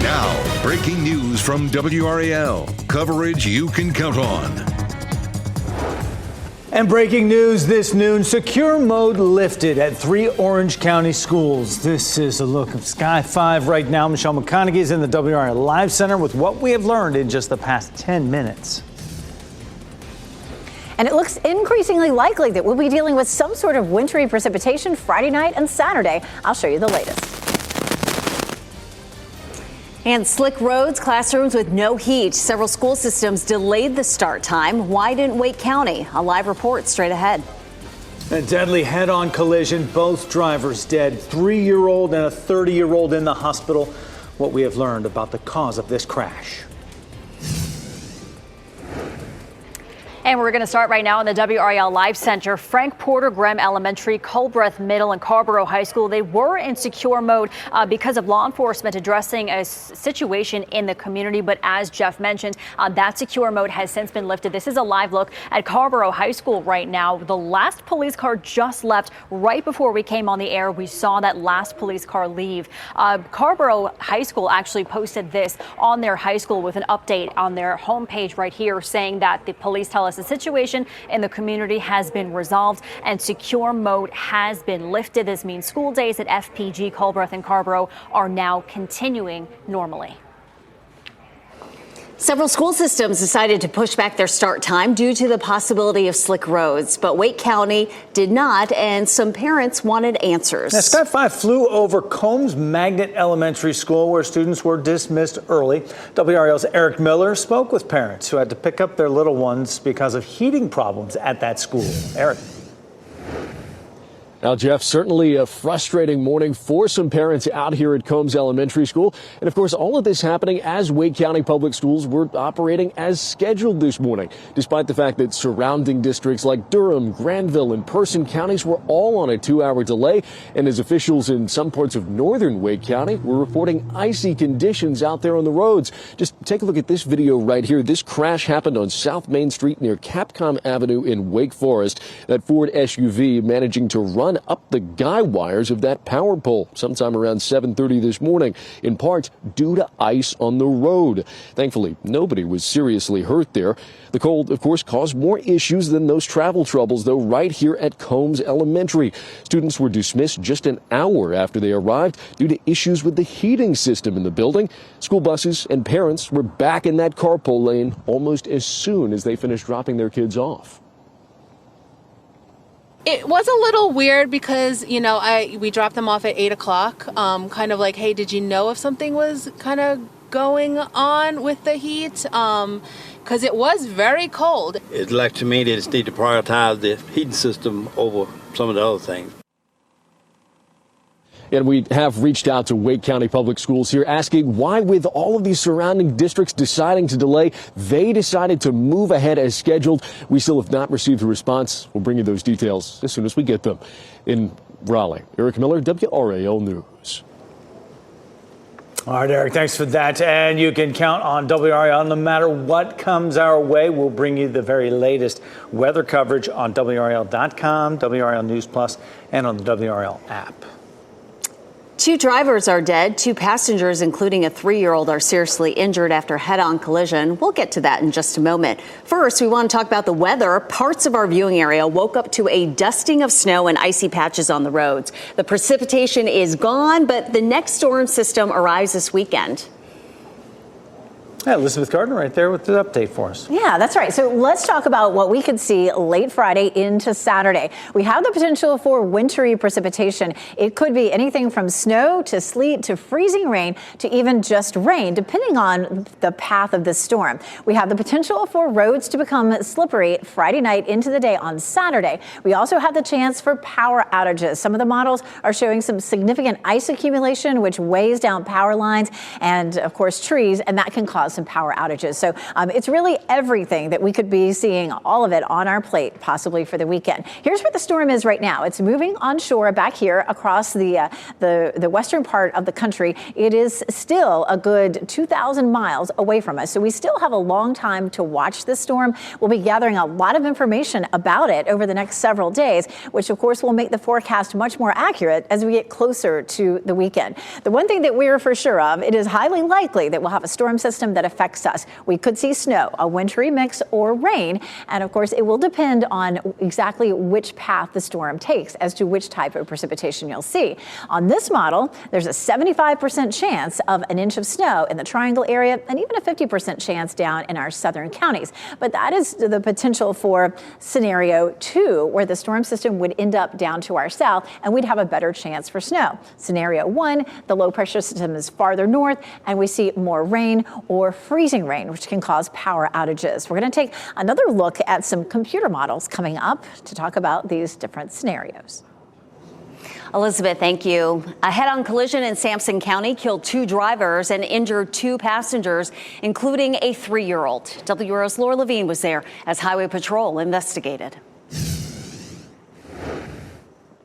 Now, breaking news from WRAL. Coverage you can count on. And breaking news this noon, secure mode lifted at 3 Orange County schools. This is a look of Sky 5 right now. Michelle McConaughey is in the WRAL Live Center with what we have learned in just the past 10 minutes. And it looks increasingly likely that we'll be dealing with some sort of wintry precipitation Friday night and Saturday. I'll show you the latest. And slick roads, classrooms with no heat. Several school systems delayed the start time. Why didn't Wake County? A live report straight ahead. A deadly head-on collision, both drivers dead. 3-year-old and a 30-year-old in the hospital. What we have learned about the cause of this crash. And we're going to start right now in the WRAL Live Center. Frank Porter Graham Elementary, Culbreth Middle, and Carborough High School, they were in secure mode because of law enforcement addressing a situation in the community. But as Jeff mentioned, that secure mode has since been lifted. This is a live look at Carborough High School right now. The last police car just left right before we came on the air. We saw that last police car leave. Carborough High School actually posted this on their high school with an update on their homepage right here, saying that the police tell us the situation in the community has been resolved and secure mode has been lifted. This means school days at FPG, Culbreth, and Carborough are now continuing normally. Several school systems decided to push back their start time due to the possibility of slick roads, but Wake County did not, and some parents wanted answers. Now, Sky 5 flew over Combs Magnet Elementary School, where students were dismissed early. WRAL's Eric Miller spoke with parents who had to pick up their little ones because of heating problems at that school. Eric. Now, Jeff, certainly a frustrating morning for some parents out here at Combs Elementary School. And of course, all of this happening as Wake County Public Schools were operating as scheduled this morning, despite the fact that surrounding districts like Durham, Granville, and Person counties were all on a 2-hour delay. And as officials in some parts of northern Wake County were reporting icy conditions out there on the roads. Just take a look at this video right here. This crash happened on South Main Street near Capcom Avenue in Wake Forest. That Ford SUV managing to run up the guy wires of that power pole sometime around 7:30 this morning, in part due to ice on the road. Thankfully, nobody was seriously hurt there. The cold, of course, caused more issues than those travel troubles, though, right here at Combs Elementary. Students were dismissed just an hour after they arrived due to issues with the heating system in the building. School buses and parents were back in that carpool lane almost as soon as they finished dropping their kids off. It was a little weird because, we dropped them off at 8 o'clock, kind of like, hey, did you know if something was kind of going on with the heat? Because it was very cold. It's like, to me, they just need to prioritize the heating system over some of the other things. And we have reached out to Wake County Public Schools here asking why, with all of these surrounding districts deciding to delay, they decided to move ahead as scheduled. We still have not received a response. We'll bring you those details as soon as we get them. In Raleigh, Eric Miller, WRAL News. All right, Eric, thanks for that. And you can count on WRAL no matter what comes our way. We'll bring you the very latest weather coverage on WRAL.com, WRAL News Plus, and on the WRAL app. 2 drivers are dead. 2 passengers, including a 3-year-old, are seriously injured after a head-on collision. We'll get to that in just a moment. First, we want to talk about the weather. Parts of our viewing area woke up to a dusting of snow and icy patches on the roads. The precipitation is gone, but the next storm system arrives this weekend. Yeah, Elizabeth Gardner right there with the update for us. Yeah, that's right. So let's talk about what we could see late Friday into Saturday. We have the potential for wintry precipitation. It could be anything from snow to sleet to freezing rain to even just rain, depending on the path of the storm. We have the potential for roads to become slippery Friday night into the day on Saturday. We also have the chance for power outages. Some of the models are showing some significant ice accumulation, which weighs down power lines and, of course, trees, and that can cause some power outages. So it's really everything that we could be seeing, all of it on our plate, possibly for the weekend. Here's where the storm is right now. It's moving onshore back here across the western part of the country. It is still a good 2,000 miles away from us. So we still have a long time to watch this storm. We'll be gathering a lot of information about it over the next several days, which of course will make the forecast much more accurate as we get closer to the weekend. The one thing that we're for sure of, it is highly likely that we'll have a storm system that affects us. We could see snow, a wintry mix, or rain. And of course, it will depend on exactly which path the storm takes as to which type of precipitation you'll see. On this model, there's a 75% chance of an inch of snow in the Triangle area and even a 50% chance down in our southern counties. But that is the potential for scenario 2, where the storm system would end up down to our south and we'd have a better chance for snow. Scenario 1, the low pressure system is farther north and we see more rain or freezing rain, which can cause power outages. We're going to take another look at some computer models coming up to talk about these different scenarios. Elizabeth, thank you. A head-on collision in Sampson County killed 2 drivers and injured 2 passengers, including a 3-year-old. WRAL's Laura Levine was there as Highway Patrol investigated.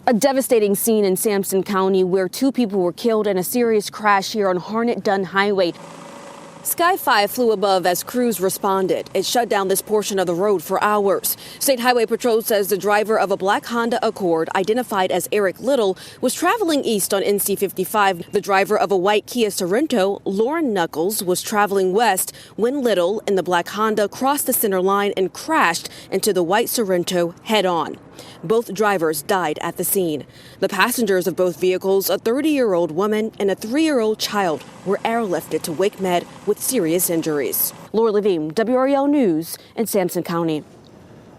A devastating scene in Sampson County where 2 people were killed in a serious crash here on Harnett Dunn Highway. Sky 5 flew above as crews responded. It shut down this portion of the road for hours. State Highway Patrol says the driver of a black Honda Accord, identified as Eric Little, was traveling east on NC 55. The driver of a white Kia Sorento, Lauren Knuckles, was traveling west when Little in the black Honda crossed the center line and crashed into the white Sorento head-on. Both drivers died at the scene. The passengers of both vehicles, a 30-year-old woman and a 3-year-old child, were airlifted to Wake Med with serious injuries. Laura Levine, WRAL News in Sampson County.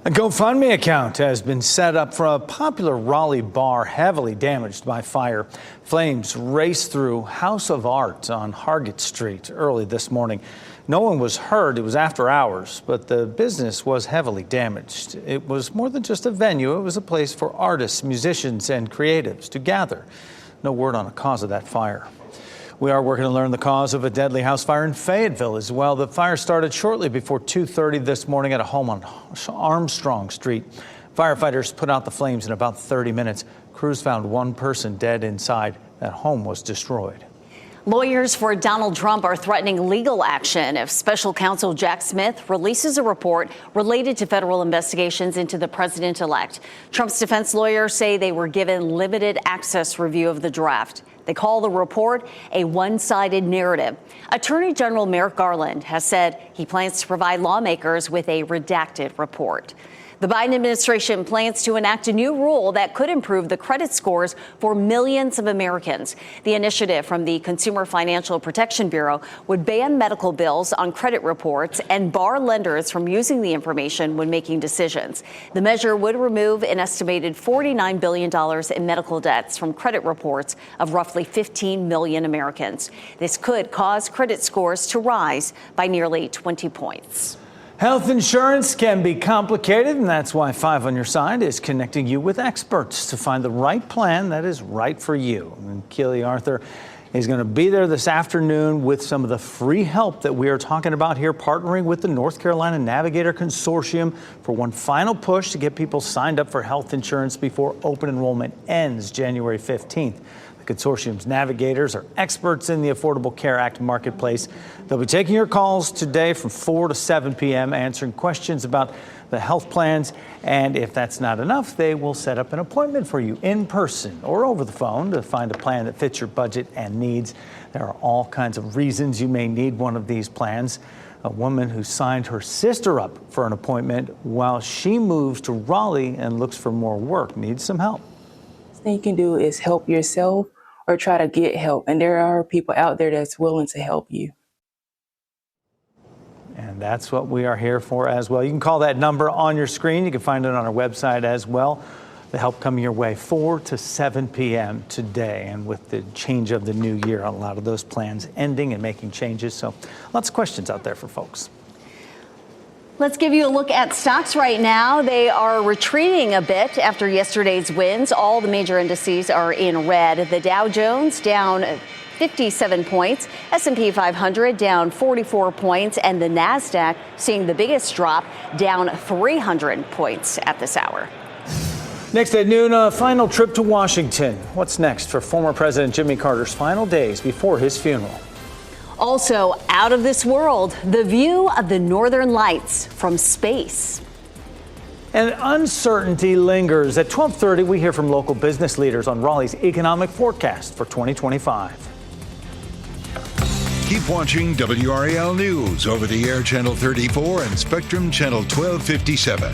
A GoFundMe account has been set up for a popular Raleigh bar heavily damaged by fire. Flames raced through House of Art on Hargett Street early this morning. No one was hurt. It was after hours, but the business was heavily damaged. It was more than just a venue. It was a place for artists, musicians, and creatives to gather. No word on the cause of that fire. We are working to learn the cause of a deadly house fire in Fayetteville as well. The fire started shortly before 2:30 this morning at a home on Armstrong Street. Firefighters put out the flames in about 30 minutes. Crews found one person dead inside. That home was destroyed. Lawyers for Donald Trump are threatening legal action if special counsel Jack Smith releases a report related to federal investigations into the president-elect. Trump's defense lawyers say they were given limited access review of the draft. They call the report a one-sided narrative. Attorney General Merrick Garland has said he plans to provide lawmakers with a redacted report. The Biden administration plans to enact a new rule that could improve the credit scores for millions of Americans. The initiative from the Consumer Financial Protection Bureau would ban medical bills on credit reports and bar lenders from using the information when making decisions. The measure would remove an estimated $49 billion in medical debts from credit reports of roughly 15 million Americans. This could cause credit scores to rise by nearly 20 points. Health insurance can be complicated, and that's why 5 on Your Side is connecting you with experts to find the right plan that is right for you. And Keely Arthur is going to be there this afternoon with some of the free help that we are talking about here, partnering with the North Carolina Navigator Consortium for one final push to get people signed up for health insurance before open enrollment ends January 15th. The consortium's navigators are experts in the Affordable Care Act marketplace. They'll be taking your calls today from 4 to 7 p.m., answering questions about the health plans. And if that's not enough, they will set up an appointment for you in person or over the phone to find a plan that fits your budget and needs. There are all kinds of reasons you may need one of these plans. A woman who signed her sister up for an appointment while she moves to Raleigh and looks for more work needs some help. Thing you can do is help yourself or try to get help. And there are people out there that's willing to help you. And that's what we are here for as well. You can call that number on your screen. You can find it on our website as well. The help coming your way 4 to 7 p.m. today. And with the change of the new year, a lot of those plans ending and making changes. So lots of questions out there for folks. Let's give you a look at stocks right now. They are retreating a bit after yesterday's wins. All the major indices are in red. The Dow Jones down 57 points. S&P 500 down 44 points, and the NASDAQ seeing the biggest drop, down 300 points at this hour. Next at noon, a final trip to Washington. What's next for former President Jimmy Carter's final days before his funeral? Also, out of this world, the view of the Northern Lights from space. And uncertainty lingers. At 12:30, we hear from local business leaders on Raleigh's economic forecast for 2025. Keep watching WRAL News over the air Channel 34 and Spectrum Channel 1257.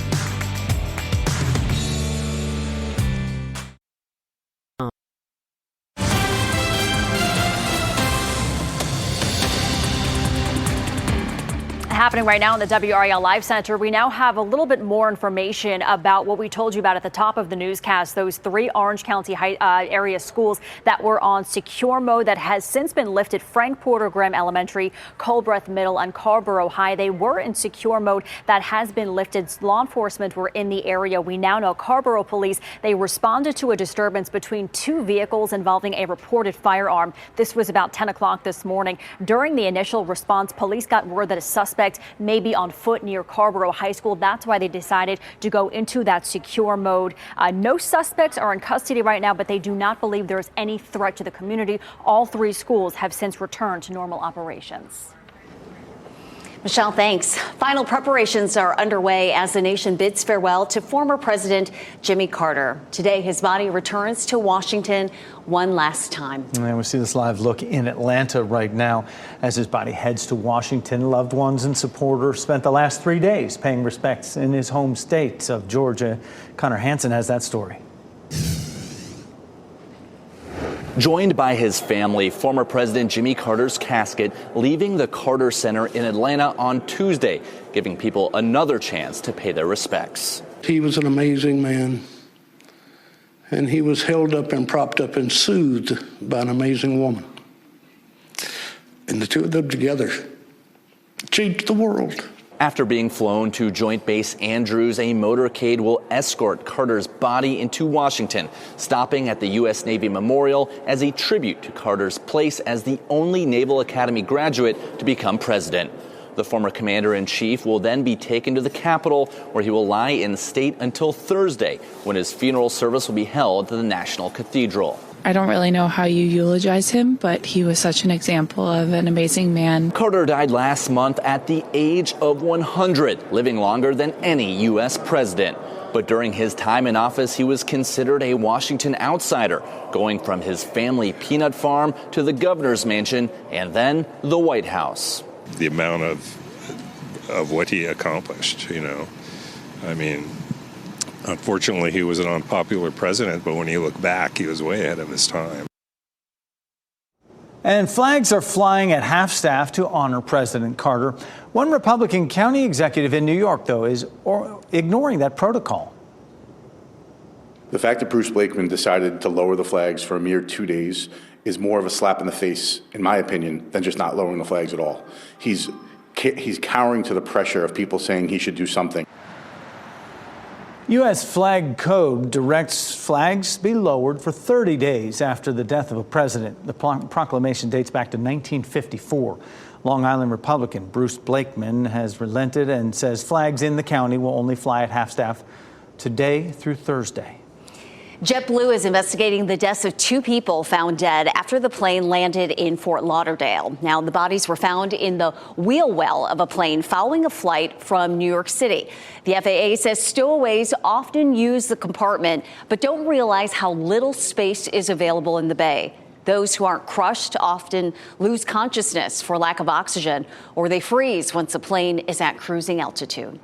Happening right now in the WRAL Live Center, we now have a little bit more information about what we told you about at the top of the newscast, those 3 Orange County area schools that were on secure mode that has since been lifted. Frank Porter Graham Elementary, Culbreth Middle, and Carborough High. They were in secure mode that has been lifted. Law enforcement were in the area. We now know Carborough police, they responded to a disturbance between 2 vehicles involving a reported firearm. This was about 10 o'clock this morning. During the initial response, police got word that a suspect may be on foot near Carborough High School. That's why they decided to go into that secure mode. No suspects are in custody right now, but they do not believe there is any threat to the community. All 3 schools have since returned to normal operations. Michelle, thanks. Final preparations are underway as the nation bids farewell to former President Jimmy Carter. Today, his body returns to Washington one last time. And we see this live look in Atlanta right now as his body heads to Washington. Loved ones and supporters spent the last 3 days paying respects in his home state of Georgia. Connor Hansen has that story. Joined by his family, former President Jimmy Carter's casket leaving the Carter Center in Atlanta on Tuesday, giving people another chance to pay their respects. He was an amazing man, and he was held up and propped up and soothed by an amazing woman. And the two of them together changed the world. After being flown to Joint Base Andrews, a motorcade will escort Carter's body into Washington, stopping at the U.S. Navy Memorial as a tribute to Carter's place as the only Naval Academy graduate to become president. The former commander-in-chief will then be taken to the Capitol, where he will lie in state until Thursday, when his funeral service will be held at the National Cathedral. I don't really know how you eulogize him, but he was such an example of an amazing man. Carter died last month at the age of 100, living longer than any U.S. president. But during his time in office, he was considered a Washington outsider, going from his family peanut farm to the governor's mansion and then the White House. The amount of what he accomplished, I mean, unfortunately, he was an unpopular president, but when you look back, he was way ahead of his time. And flags are flying at half-staff to honor President Carter. One Republican county executive in New York, though, is ignoring that protocol. The fact that Bruce Blakeman decided to lower the flags for a mere 2 days is more of a slap in the face, in my opinion, than just not lowering the flags at all. He's cowering to the pressure of people saying he should do something. U.S. Flag Code directs flags be lowered for 30 days after the death of a president. The proclamation dates back to 1954. Long Island Republican Bruce Blakeman has relented and says flags in the county will only fly at half-staff today through Thursday. JetBlue is investigating the deaths of 2 people found dead after the plane landed in Fort Lauderdale. Now, the bodies were found in the wheel well of a plane following a flight from New York City. The FAA says stowaways often use the compartment, but don't realize how little space is available in the bay. Those who aren't crushed often lose consciousness for lack of oxygen, or they freeze once the plane is at cruising altitude.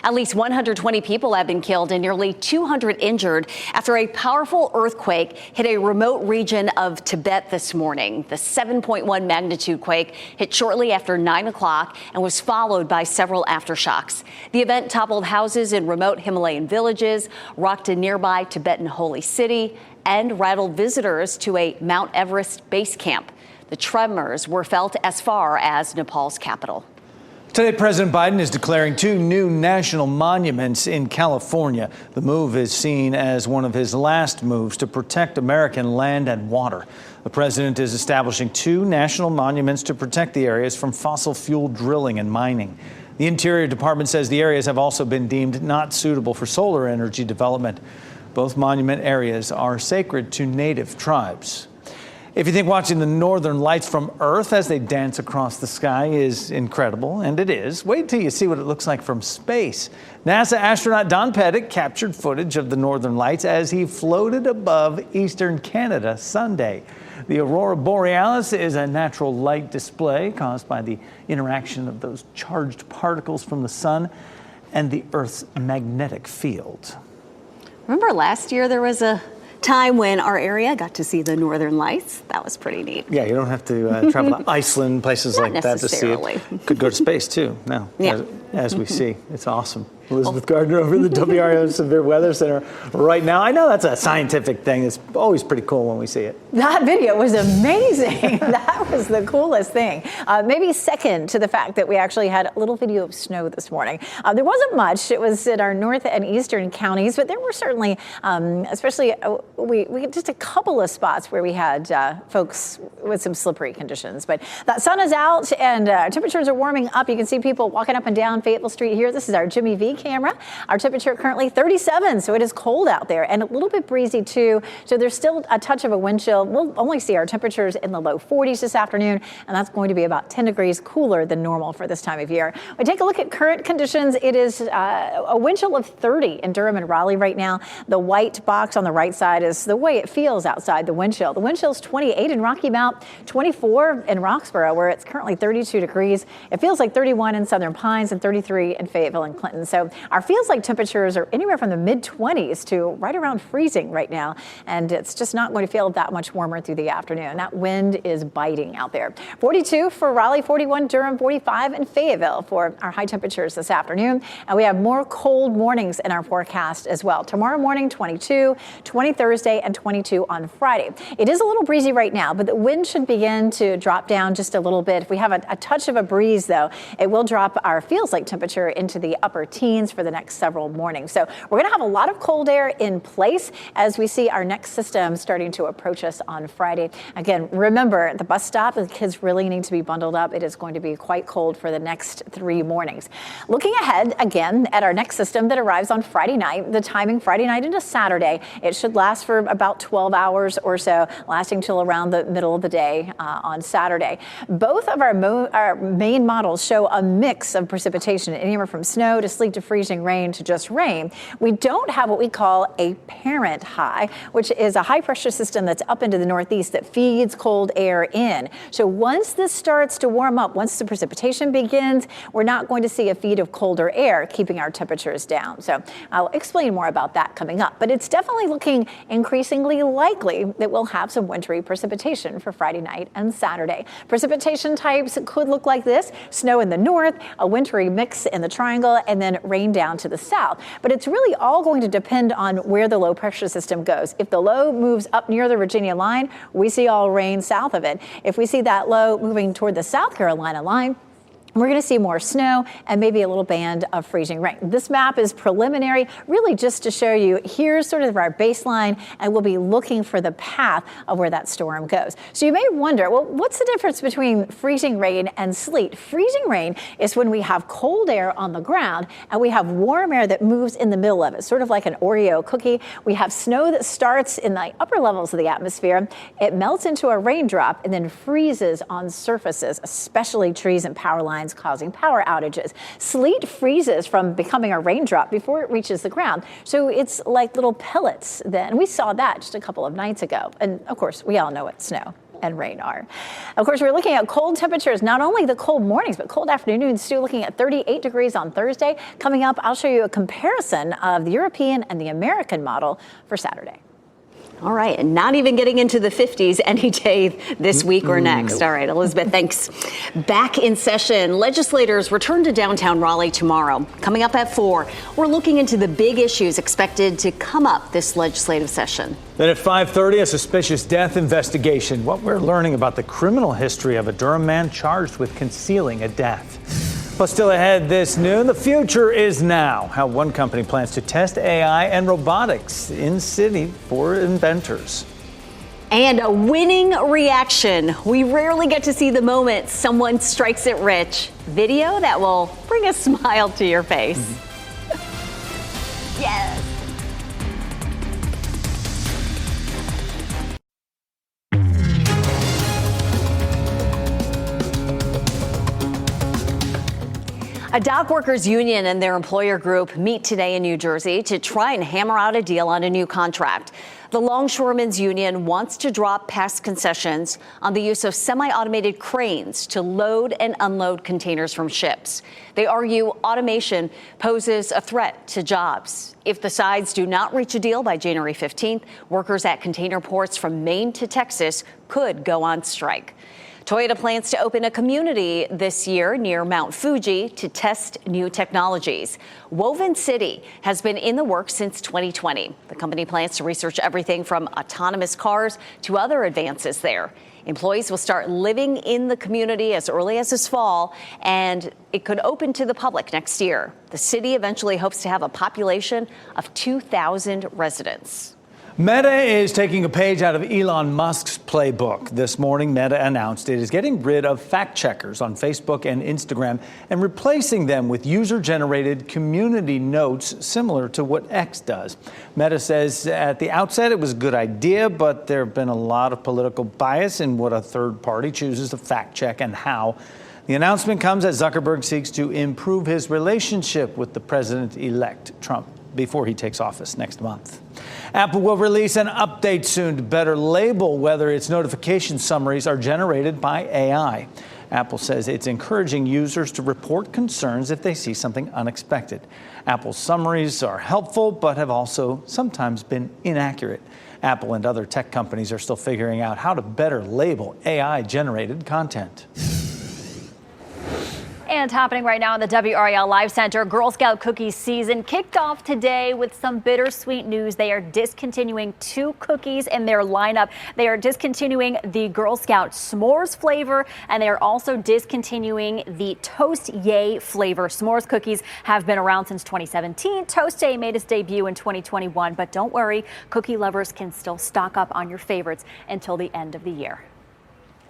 At least 120 people have been killed and nearly 200 injured after a powerful earthquake hit a remote region of Tibet this morning. The 7.1 magnitude quake hit shortly after 9 o'clock and was followed by several aftershocks. The event toppled houses in remote Himalayan villages, rocked a nearby Tibetan holy city, and rattled visitors to a Mount Everest base camp. The tremors were felt as far as Nepal's capital. Today, President Biden is declaring 2 new national monuments in California. The move is seen as one of his last moves to protect American land and water. The president is establishing 2 national monuments to protect the areas from fossil fuel drilling and mining. The Interior Department says the areas have also been deemed not suitable for solar energy development. Both monument areas are sacred to native tribes. If you think watching the northern lights from Earth as they dance across the sky is incredible, and it is, wait till you see what it looks like from space. NASA astronaut Don Pettit captured footage of the northern lights as he floated above eastern Canada Sunday. The aurora borealis is a natural light display caused by the interaction of those charged particles from the sun and the Earth's magnetic field. Remember last year there was a time when our area got to see the northern lights? That was pretty neat. Yeah, you don't have to travel to Iceland, places like that to see it. Could go to space too now, as we see. It's awesome. Elizabeth Gardner over in the WRAL Severe Weather Center right now. I know that's a scientific thing. It's always pretty cool when we see it. That video was amazing. That was the coolest thing. Maybe second to the fact that we actually had a little video of snow this morning. There wasn't much. It was in our north and eastern counties, but there were certainly, especially we just a couple of spots where we had folks with some slippery conditions. But the sun is out and temperatures are warming up. You can see people walking up and down Fayetteville Street here. This is our Jimmy V camera. Our temperature currently 37, so it is cold out there and a little bit breezy too. So there's still a touch of a wind chill. We'll only see our temperatures in the low 40s this afternoon, and that's going to be about 10 degrees cooler than normal for this time of year. We take a look at current conditions. It is a wind chill of 30 in Durham and Raleigh right now. The white box on the right side is the way it feels outside the wind chill. The wind chill is 28 in Rocky Mount, 24 in Roxborough, where it's currently 32 degrees. It feels like 31 in Southern Pines and 33 in Fayetteville and Clinton. So our feels like temperatures are anywhere from the mid-20s to right around freezing right now, and it's just not going to feel that much warmer through the afternoon. That wind is biting out there. 42 for Raleigh, 41 Durham, 45 in Fayetteville for our high temperatures this afternoon. And we have more cold mornings in our forecast as well. Tomorrow morning, 22, 20 Thursday, and 22 on Friday. It is a little breezy right now, but the wind should begin to drop down just a little bit. If we have a touch of a breeze, though, it will drop our feels like temperature into the upper teens for the next several mornings. So we're going to have a lot of cold air in place as we see our next system starting to approach us on Friday. Again, remember the bus stop, the kids really need to be bundled up. It is going to be quite cold for the next 3 mornings. Looking ahead again at our next system that arrives on Friday night, the timing Friday night into Saturday, it should last for about 12 hours or so, lasting till around the middle of the day on Saturday. Both of our main models show a mix of precipitation, anywhere from snow to sleet to freezing rain to just rain. We don't have what we call a parent high, which is a high pressure system that's up into the northeast that feeds cold air in. So once this starts to warm up, once the precipitation begins, we're not going to see a feed of colder air keeping our temperatures down. So I'll explain more about that coming up, but it's definitely looking increasingly likely that we'll have some wintry precipitation for Friday night and Saturday. Precipitation types could look like this: snow in the north, a wintry mix in the triangle, and then rain down to the south. But it's really all going to depend on where the low pressure system goes. If the low moves up near the Virginia line, we see all rain south of it. If we see that low moving toward the South Carolina line, we're going to see more snow and maybe a little band of freezing rain. This map is preliminary, really just to show you here's sort of our baseline, and we'll be looking for the path of where that storm goes. So you may wonder, well, what's the difference between freezing rain and sleet? Freezing rain is when we have cold air on the ground and we have warm air that moves in the middle of it, sort of like an Oreo cookie. We have snow that starts in the upper levels of the atmosphere. It melts into a raindrop and then freezes on surfaces, especially trees and power lines, causing power outages. Sleet freezes from becoming a raindrop before it reaches the ground. So it's like little pellets then. We saw that just a couple of nights ago. And of course, we all know what snow and rain are. Of course, we're looking at cold temperatures, not only the cold mornings, but cold afternoons too, looking at 38 degrees on Thursday. Coming up, I'll show you a comparison of the European and the American model for Saturday. All right, and not even getting into the 50s any day this week or next. All right, Elizabeth, thanks. Back in session, legislators return to downtown Raleigh tomorrow. Coming up at 4, we're looking into the big issues expected to come up this legislative session. Then at 5:30, a suspicious death investigation. What we're learning about the criminal history of a Durham man charged with concealing a death. Plus, still ahead this noon, the future is now. How one company plans to test AI and robotics in city for inventors. And a winning reaction. We rarely get to see the moment someone strikes it rich. Video that will bring a smile to your face. Yes. A dock workers union and their employer group meet today in New Jersey to try and hammer out a deal on a new contract. The Longshoremen's Union wants to drop past concessions on the use of semi-automated cranes to load and unload containers from ships. They argue automation poses a threat to jobs. If the sides do not reach a deal by January 15th, workers at container ports from Maine to Texas could go on strike. Toyota plans to open a community this year near Mount Fuji to test new technologies. Woven City has been in the works since 2020. The company plans to research everything from autonomous cars to other advances there. Employees will start living in the community as early as this fall, and it could open to the public next year. The city eventually hopes to have a population of 2,000 residents. Meta is taking a page out of Elon Musk's playbook. This morning, Meta announced it is getting rid of fact checkers on Facebook and Instagram and replacing them with user-generated community notes similar to what X does. Meta says at the outset it was a good idea, but there have been a lot of political bias in what a third party chooses to fact check and how. The announcement comes as Zuckerberg seeks to improve his relationship with the president-elect Trump before he takes office next month. Apple will release an update soon to better label whether its notification summaries are generated by AI. Apple says it's encouraging users to report concerns if they see something unexpected. Apple's summaries are helpful, but have also sometimes been inaccurate. Apple and other tech companies are still figuring out how to better label AI-generated content. And happening right now in the WRAL Live Center, Girl Scout cookies season kicked off today with some bittersweet news. They are discontinuing 2 cookies in their lineup. They are discontinuing the Girl Scout s'mores flavor, and they are also discontinuing the Toast Yay flavor. S'mores cookies have been around since 2017. Toast Yay made its debut in 2021, but don't worry, cookie lovers can still stock up on your favorites until the end of the year.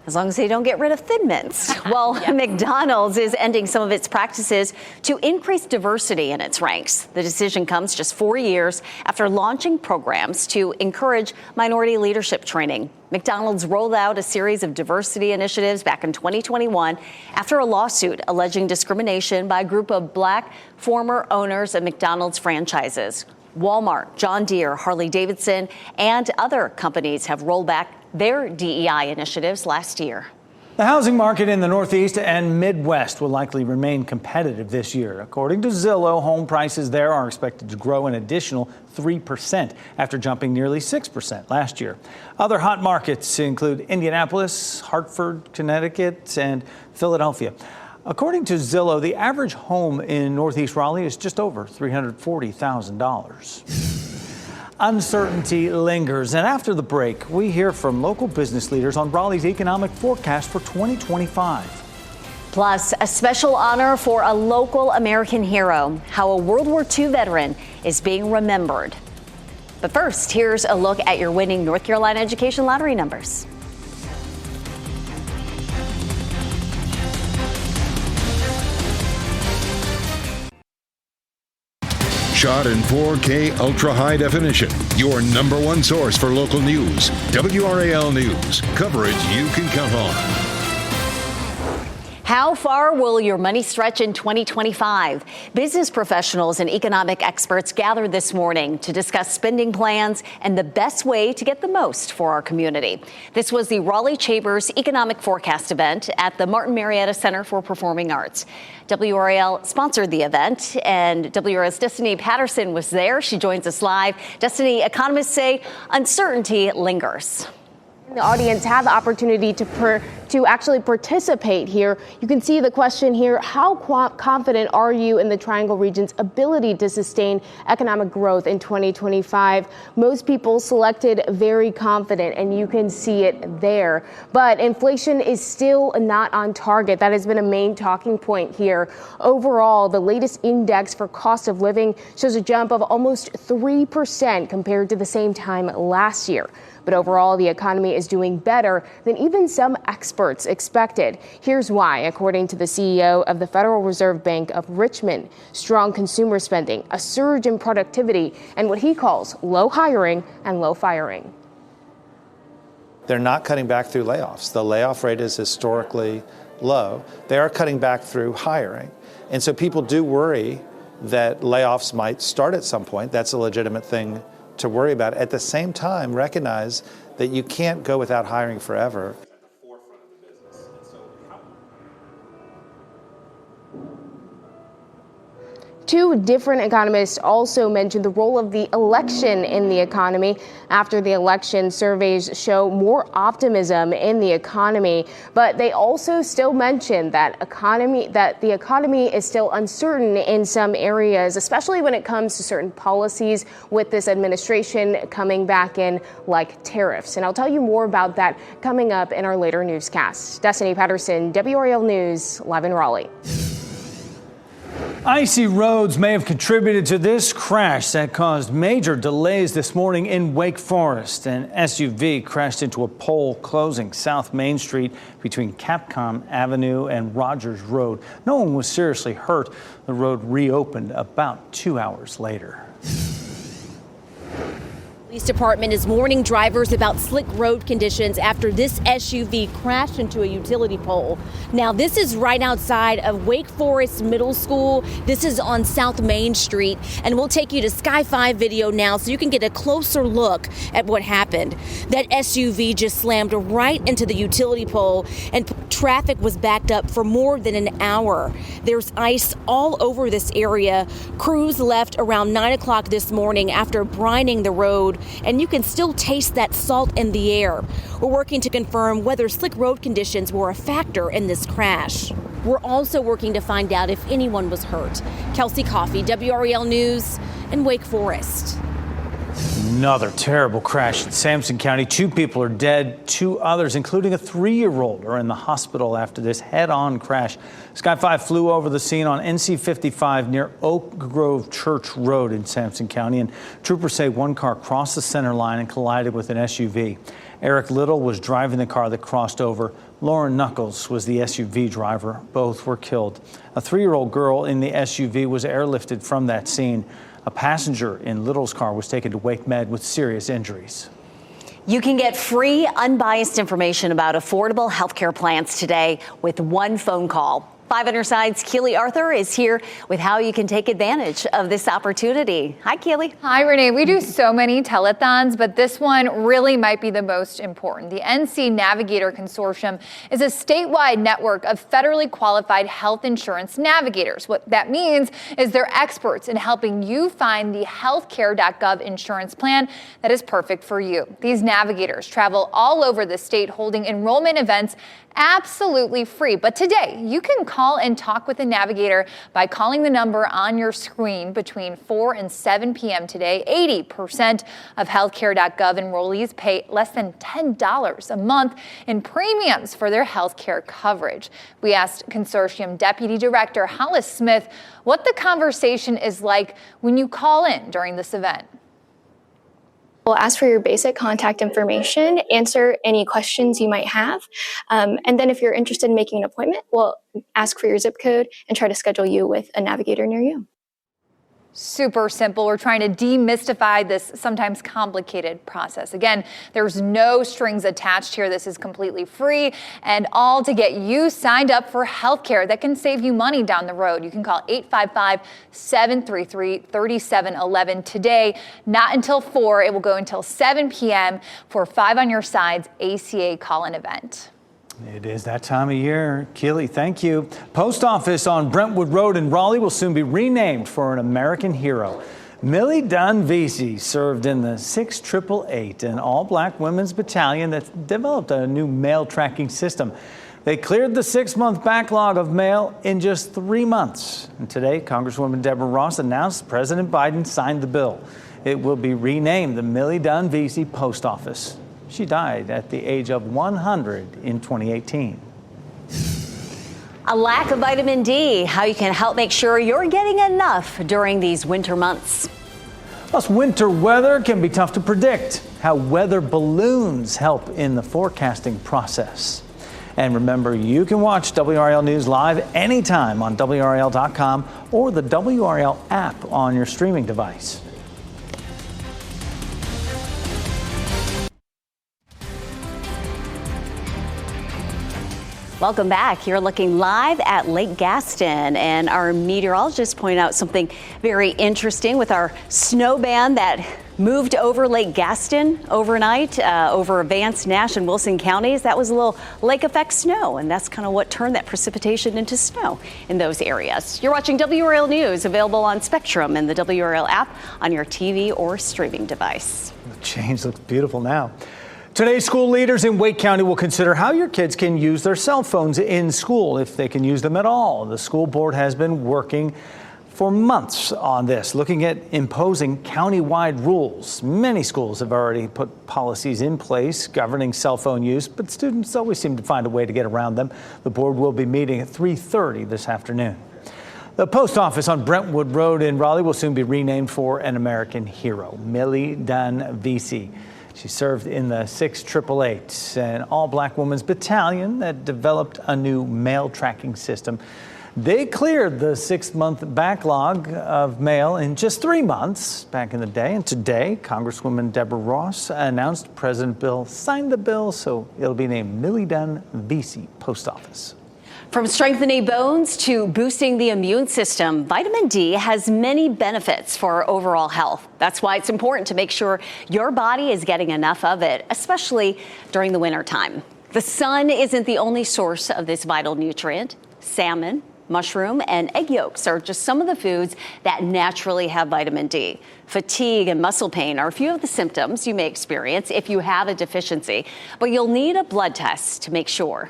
As long as they don't get rid of Thin Mints. Well, McDonald's is ending some of its practices to increase diversity in its ranks. The decision comes just 4 years after launching programs to encourage minority leadership training. McDonald's rolled out a series of diversity initiatives back in 2021 after a lawsuit alleging discrimination by a group of Black former owners of McDonald's franchises. Walmart, John Deere, Harley-Davidson, and other companies have rolled back their DEI initiatives last year. The housing market in the Northeast and Midwest will likely remain competitive this year. According to Zillow, home prices there are expected to grow an additional 3% after jumping nearly 6% last year. Other hot markets include Indianapolis, Hartford, Connecticut, and Philadelphia. According to Zillow, the average home in Northeast Raleigh is just over $340,000. Uncertainty lingers, and after the break, we hear from local business leaders on Raleigh's economic forecast for 2025. Plus, a special honor for a local American hero, how a World War II veteran is being remembered. But first, here's a look at your winning North Carolina Education Lottery numbers. Shot in 4K ultra high definition. Your number one source for local news. WRAL News. Coverage you can count on. How far will your money stretch in 2025? Business professionals and economic experts gathered this morning to discuss spending plans and the best way to get the most for our community. This was the Raleigh Chamber's Economic Forecast event at the Martin Marietta Center for Performing Arts. WRAL sponsored the event, and WRAL's Destiny Patterson was there. She joins us live. Destiny, economists say uncertainty lingers. The audience had the opportunity to actually participate here. You can see the question here: how confident are you in the Triangle region's ability to sustain economic growth in 2025? Most people selected very confident, and you can see it there. But inflation is still not on target. That has been a main talking point here. Overall, the latest index for cost of living shows a jump of almost 3% compared to the same time last year. But overall, the economy is doing better than even some experts expected. Here's why, according to the CEO of the Federal Reserve Bank of Richmond: strong consumer spending, a surge in productivity, and what he calls low hiring and low firing. They're not cutting back through layoffs. The layoff rate is historically low. They are cutting back through hiring. And so people do worry that layoffs might start at some point. That's a legitimate thing to worry about. At the same time, recognize that you can't go without hiring forever. Two different economists also mentioned the role of the election in the economy. After the election, surveys show more optimism in the economy, but they also still mentioned that the economy is still uncertain in some areas, especially when it comes to certain policies with this administration coming back in, like tariffs. And I'll tell you more about that coming up in our later newscast. Destiny Patterson, WRAL News, live in Raleigh. Icy roads may have contributed to this crash that caused major delays this morning in Wake Forest. An SUV crashed into a pole closing South Main Street between Capcom Avenue and Rogers Road. No one was seriously hurt. The road reopened about 2 hours later. Police department is warning drivers about slick road conditions after this SUV crashed into a utility pole. Now, this is right outside of Wake Forest Middle School. This is on South Main Street, and we'll take you to Sky 5 video now so you can get a closer look at what happened. That SUV just slammed right into the utility pole, and traffic was backed up for more than an hour. There's ice all over this area. Crews left around 9 o'clock this morning after brining the road, and you can still taste that salt in the air. We're working to confirm whether slick road conditions were a factor in this crash. We're also working to find out if anyone was hurt. Kelsey Coffey, WRAL News in Wake Forest. Another terrible crash in Sampson County. 2 people are dead. 2 others, including a 3-year-old, are in the hospital after this head-on crash. Sky 5 flew over the scene on NC 55 near Oak Grove Church Road in Sampson County, and troopers say one car crossed the center line and collided with an SUV. Eric Little was driving the car that crossed over. Lauren Knuckles was the SUV driver. Both were killed. A 3-year-old girl in the SUV was airlifted from that scene. A passenger in Little's car was taken to Wake Med with serious injuries. You can get free, unbiased information about affordable health care plans today with one phone call. 5 on your side's Keely Arthur is here with how you can take advantage of this opportunity. Hi, Keely. Hi, Renee. We do so many telethons, but this one really might be the most important. The NC Navigator Consortium is a statewide network of federally qualified health insurance navigators. What that means is they're experts in helping you find the healthcare.gov insurance plan that is perfect for you. These navigators travel all over the state holding enrollment events absolutely free. But today, you can call and talk with a navigator by calling the number on your screen between 4 and 7 p.m. today. 80% of healthcare.gov enrollees pay less than $10 a month in premiums for their healthcare coverage. We asked Consortium Deputy Director Hollis Smith what the conversation is like when you call in during this event. We'll ask for your basic contact information, answer any questions you might have, and then if you're interested in making an appointment, we'll ask for your zip code and try to schedule you with a navigator near you. Super simple. We're trying to demystify this sometimes complicated process. Again, there's no strings attached here. This is completely free and all to get you signed up for healthcare that can save you money down the road. You can call 855-733-3711 today. Not until 4. It will go until 7 p.m. for 5 on your side's ACA call-in event. It is that time of year. Keely, thank you. Post office on Brentwood Road in Raleigh will soon be renamed for an American hero. Millie Dunn Vesey served in the 6888, an all-black women's battalion that developed a new mail tracking system. They cleared the 6-month backlog of mail in just 3 months. And today, Congresswoman Deborah Ross announced President Biden signed the bill. It will be renamed the Millie Dunn Vesey Post Office. She died at the age of 100 in 2018. A lack of vitamin D, how you can help make sure you're getting enough during these winter months. Plus, winter weather can be tough to predict. How weather balloons help in the forecasting process. And remember, you can watch WRAL News live anytime on WRAL.com or the WRAL app on your streaming device. Welcome back. You're looking live at Lake Gaston, and our meteorologist pointed out something very interesting with our snow band that moved over Lake Gaston overnight, over Vance, Nash, and Wilson counties. That was a little lake effect snow, and that's kind of what turned that precipitation into snow in those areas. You're watching WRAL News, available on Spectrum and the WRAL app on your TV or streaming device. The change looks beautiful now. Today, school leaders in Wake County will consider how your kids can use their cell phones in school, if they can use them at all. The school board has been working for months on this, looking at imposing county-wide rules. Many schools have already put policies in place governing cell phone use, but students always seem to find a way to get around them. The board will be meeting at 3:30 this afternoon. The post office on Brentwood Road in Raleigh will soon be renamed for an American hero, Millie Dunn Vesey. She served in the 6888, an all-black women's battalion that developed a new mail tracking system. They cleared the 6-month backlog of mail in just 3 months back in the day. And today, Congresswoman Deborah Ross announced President Bill signed the bill, so it'll be named Millie Dunn Vesey Post Office. From strengthening bones to boosting the immune system, vitamin D has many benefits for overall health. That's why it's important to make sure your body is getting enough of it, especially during the winter time. The sun isn't the only source of this vital nutrient. Salmon, mushroom, and egg yolks are just some of the foods that naturally have vitamin D. Fatigue and muscle pain are a few of the symptoms you may experience if you have a deficiency, but you'll need a blood test to make sure.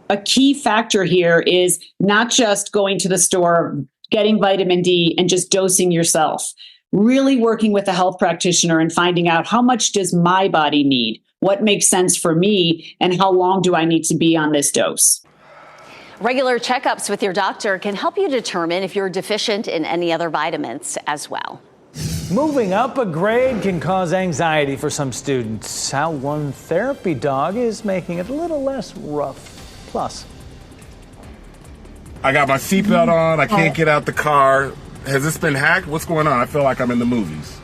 A key factor here is not just going to the store, getting vitamin D and just dosing yourself. Really working with a health practitioner and finding out how much does my body need, what makes sense for me, and how long do I need to be on this dose. Regular checkups with your doctor can help you determine if you're deficient in any other vitamins as well. Moving up a grade can cause anxiety for some students. How one therapy dog is making it a little less rough. Plus, I got my seatbelt on. I can't get out the car. Has this been hacked? What's going on? I feel like I'm in the movies.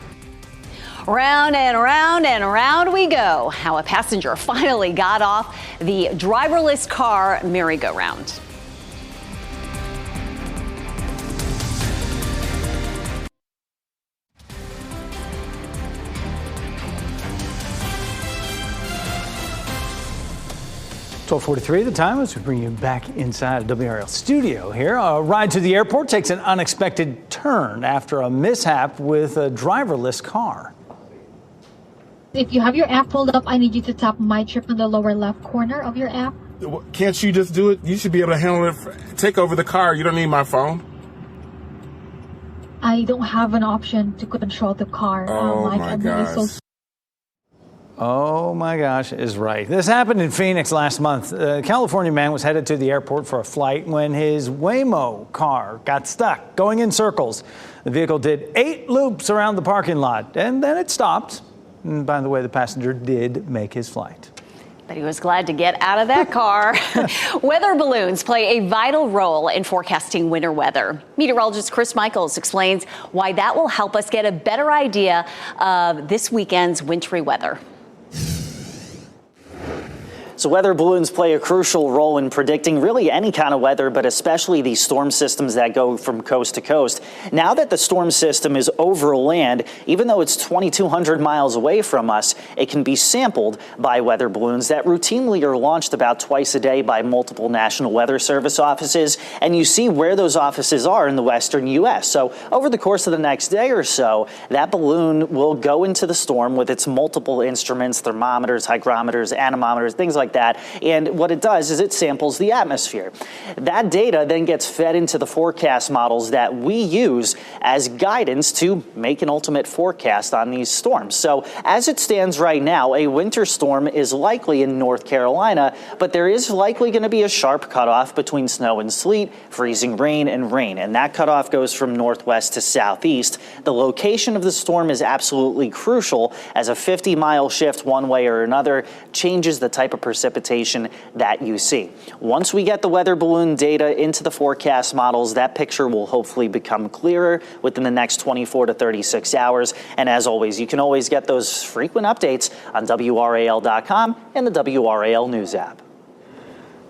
Round and round and round we go. How a passenger finally got off the driverless car merry-go-round. .43 the time as we bring you back inside a WRAL studio here. A ride to the airport takes an unexpected turn after a mishap with a driverless car. If you have your app pulled up, I need you to tap My Trip in the lower left corner of your app. Can't you just do it? You should be able to handle it. Take over the car. You don't need my phone. I don't have an option to control the car. Oh my gosh. Oh my gosh is right. This happened in Phoenix last month. A California man was headed to the airport for a flight when his Waymo car got stuck, going in circles. The vehicle did 8 loops around the parking lot, and then it stopped. And by the way, the passenger did make his flight. But he was glad to get out of that car. Weather balloons play a vital role in forecasting winter weather. Meteorologist Chris Michaels explains why that will help us get a better idea of this weekend's wintry weather. So weather balloons play a crucial role in predicting really any kind of weather, but especially these storm systems that go from coast to coast. Now that the storm system is over land, even though it's 2,200 miles away from us, it can be sampled by weather balloons that routinely are launched about twice a day by multiple National Weather Service offices. And you see where those offices are in the western U.S. So over the course of the next day or so, that balloon will go into the storm with its multiple instruments, thermometers, hygrometers, anemometers, things like that. And what it does is it samples the atmosphere. That data then gets fed into the forecast models that we use as guidance to make an ultimate forecast on these storms. So as it stands right now, a winter storm is likely in North Carolina, but there is likely going to be a sharp cutoff between snow and sleet, freezing rain and rain. And that cutoff goes from northwest to southeast. The location of the storm is absolutely crucial, as a 50-mile shift one way or another changes the type of precipitation that you see. Once we get the weather balloon data into the forecast models, that picture will hopefully become clearer within the next 24 to 36 hours. And as always, you can always get those frequent updates on WRAL.com and the WRAL News app.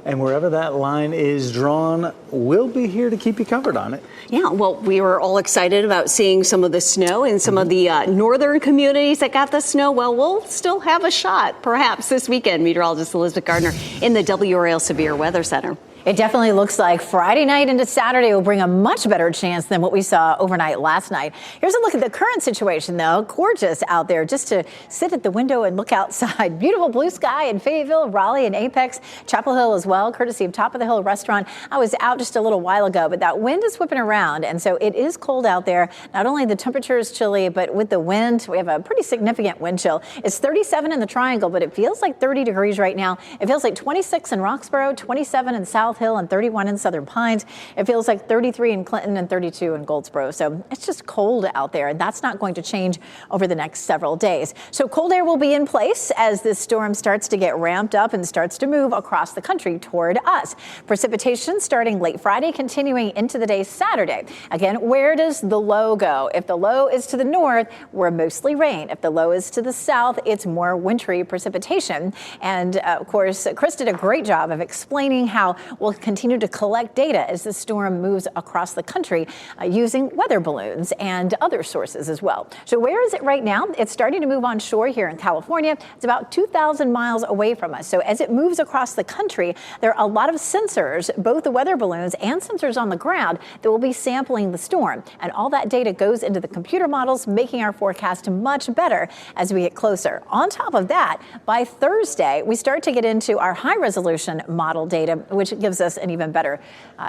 And wherever that line is drawn, we'll be here to keep you covered on it. Yeah, well, we were all excited about seeing some of the snow in some of the northern communities that got the snow. Well, we'll still have a shot, perhaps, this weekend. Meteorologist Elizabeth Gardner in the WRAL Severe Weather Center. It definitely looks like Friday night into Saturday will bring a much better chance than what we saw overnight last night. Here's a look at the current situation, though. Gorgeous out there just to sit at the window and look outside. Beautiful blue sky in Fayetteville, Raleigh, and Apex, Chapel Hill as well, courtesy of Top of the Hill Restaurant. I was out just a little while ago, but that wind is whipping around, and so it is cold out there. Not only the temperature is chilly, but with the wind, we have a pretty significant wind chill. It's 37 in the Triangle, but it feels like 30 degrees right now. It feels like 26 in Roxborough, 27 in South Hill, and 31 in Southern Pines. It feels like 33 in Clinton and 32 in Goldsboro. So it's just cold out there, and that's not going to change over the next several days. So cold air will be in place as this storm starts to get ramped up and starts to move across the country toward us. Precipitation starting late Friday, continuing into the day Saturday. Again, where does the low go? If the low is to the north, we're mostly rain. If the low is to the south, it's more wintry precipitation. And of course, Chris did a great job of explaining how we'll continue to collect data as the storm moves across the country using weather balloons and other sources as well. So where is it right now? It's starting to move on shore here in California. It's about 2,000 miles away from us. So as it moves across the country, there are a lot of sensors, both the weather balloons and sensors on the ground, that will be sampling the storm. And all that data goes into the computer models, making our forecast much better as we get closer. On top of that, by Thursday, we start to get into our high resolution model data, which gives us an even better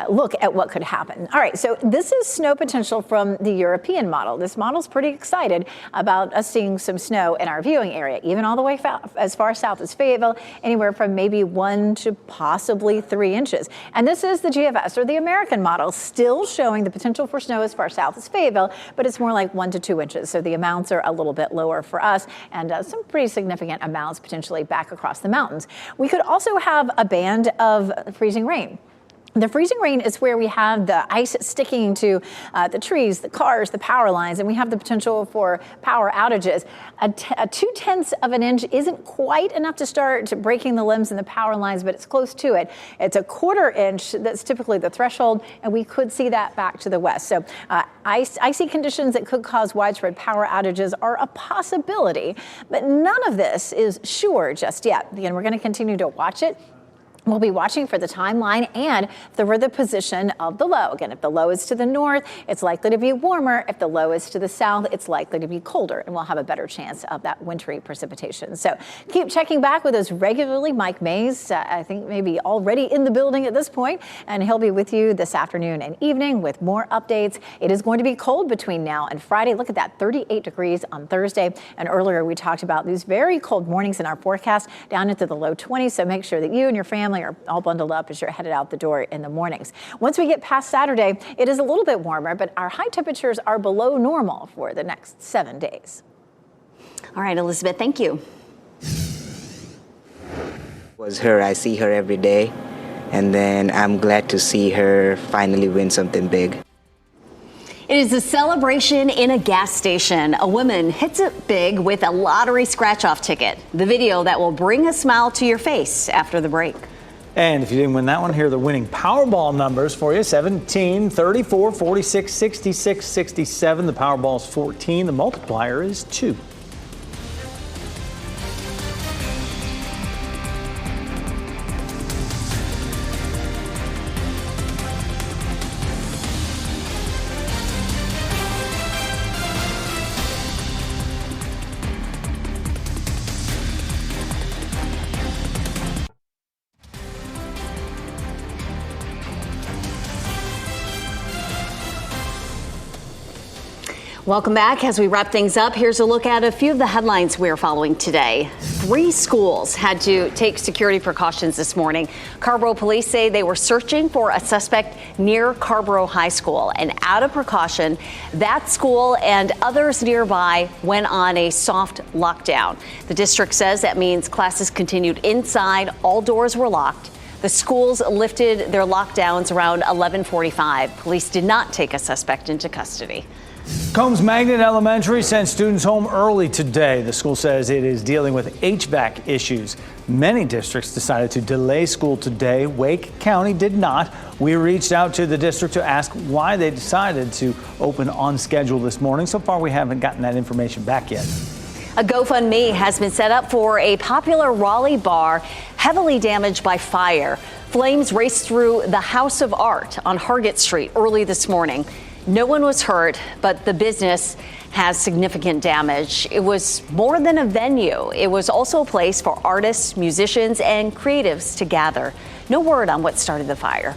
look at what could happen. All right, so this is snow potential from the European model. This model's pretty excited about us seeing some snow in our viewing area, even all the way as far south as Fayetteville, anywhere from maybe 1 to possibly 3 inches. And this is the GFS, or the American model, still showing the potential for snow as far south as Fayetteville, but it's more like 1 to 2 inches. So the amounts are a little bit lower for us, and some pretty significant amounts potentially back across the mountains. We could also have a band of freezing rain. The freezing rain is where we have the ice sticking to the trees, the cars, the power lines, and we have the potential for power outages. A 0.2 of an inch isn't quite enough to start breaking the limbs and the power lines, but it's close to it. It's a 1/4 inch that's typically the threshold, and we could see that back to the west. So icy conditions that could cause widespread power outages are a possibility, but none of this is sure just yet. Again, we're going to continue to watch it. We'll be watching for the timeline and for the position of the low. Again, if the low is to the north, it's likely to be warmer. If the low is to the south, it's likely to be colder, and we'll have a better chance of that wintry precipitation. So keep checking back with us regularly. Mike Mays, I think maybe already in the building at this point, and he'll be with you this afternoon and evening with more updates. It is going to be cold between now and Friday. Look at that, 38 degrees on Thursday. And earlier we talked about these very cold mornings in our forecast down into the low 20s. So make sure that you and your family are all bundled up as you're headed out the door in the mornings. Once we get past Saturday, it is a little bit warmer, but our high temperatures are below normal for the next 7 days. All right, Elizabeth, thank you. Was her. I see her every day, and then I'm glad to see her finally win something big. It is a celebration in a gas station. A woman hits it big with a lottery scratch-off ticket. The video that will bring a smile to your face after the break. And if you didn't win that one, here are the winning Powerball numbers for you. 17, 34, 46, 66, 67. The Powerball is 14. The multiplier is 2. Welcome back. As we wrap things up, here's a look at a few of the headlines we're following today. 3 schools had to take security precautions this morning. Carrboro police say they were searching for a suspect near Carrboro High School, and out of precaution, that school and others nearby went on a soft lockdown. The district says that means classes continued inside, all doors were locked. The schools lifted their lockdowns around 11:45. Police did not take a suspect into custody. Combs Magnet Elementary sent students home early today. The school says it is dealing with HVAC issues. Many districts decided to delay school today. Wake County did not. We reached out to the district to ask why they decided to open on schedule this morning. So far, we haven't gotten that information back yet. A GoFundMe has been set up for a popular Raleigh bar heavily damaged by fire. Flames raced through the House of Art on Hargett Street early this morning. No one was hurt, but the business has significant damage. It was more than a venue. It was also a place for artists, musicians, and creatives to gather. No word on what started the fire.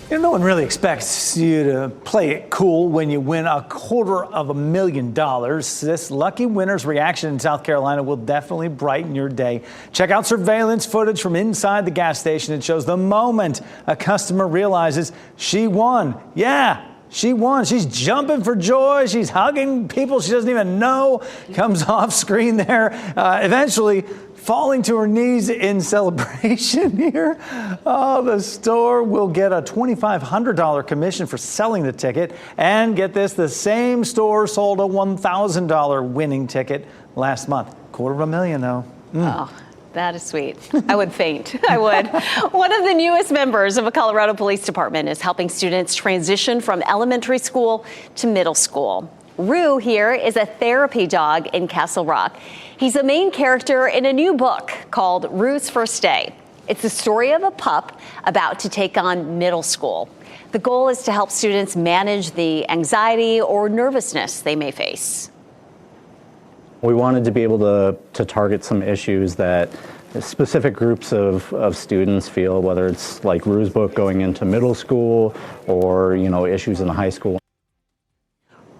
No one really expects you to play it cool when you win $250,000. This lucky winner's reaction in South Carolina will definitely brighten your day. Check out surveillance footage from inside the gas station. It shows the moment a customer realizes she won. Yeah. She won. She's jumping for joy. She's hugging people she doesn't even know. Comes off screen there. Eventually falling to her knees in celebration here. Oh, the store will get a $2,500 commission for selling the ticket. And get this, the same store sold a $1,000 winning ticket last month. $250,000 though. Oh. That is sweet. I would faint. I would. One of the newest members of a Colorado Police Department is helping students transition from elementary school to middle school. Rue here is a therapy dog in Castle Rock. He's the main character in a new book called Rue's First Day. It's the story of a pup about to take on middle school. The goal is to help students manage the anxiety or nervousness they may face. We wanted to be able to target some issues that specific groups of students feel, whether it's like Rue's book going into middle school or, issues in the high school.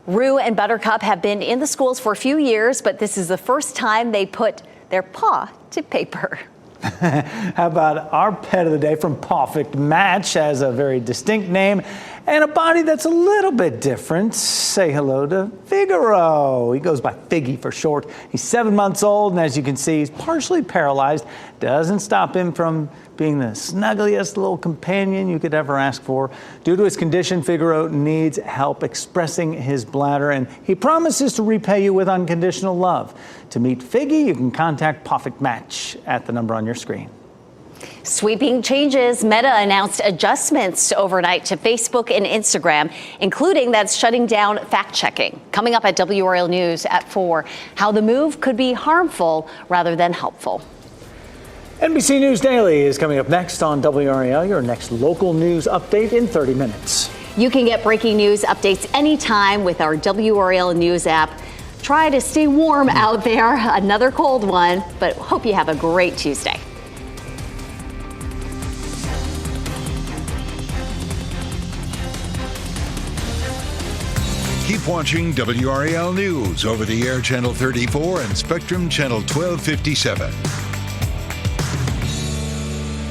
Rue and Buttercup have been in the schools for a few years, but this is the first time they put their paw to paper. How about our pet of the day from Perfect Match? Has a very distinct name and a body that's a little bit different. Say hello to Figaro. He goes by Figgy for short. He's 7 months old, and as you can see, he's partially paralyzed. Doesn't stop him from being the snuggliest little companion you could ever ask for. Due to his condition, Figaro needs help expressing his bladder, and he promises to repay you with unconditional love. To meet Figgy, you can contact Perfect Match at the number on your screen. Sweeping changes. Meta announced adjustments overnight to Facebook and Instagram, including that's shutting down fact-checking. Coming up at WRAL News at 4, how the move could be harmful rather than helpful. NBC News Daily is coming up next on WRAL, your next local news update in 30 minutes. You can get breaking news updates anytime with our WRAL News app. Try to stay warm out there. Another cold one, but hope you have a great Tuesday. Keep watching WRAL News over the air Channel 34 and Spectrum Channel 1257.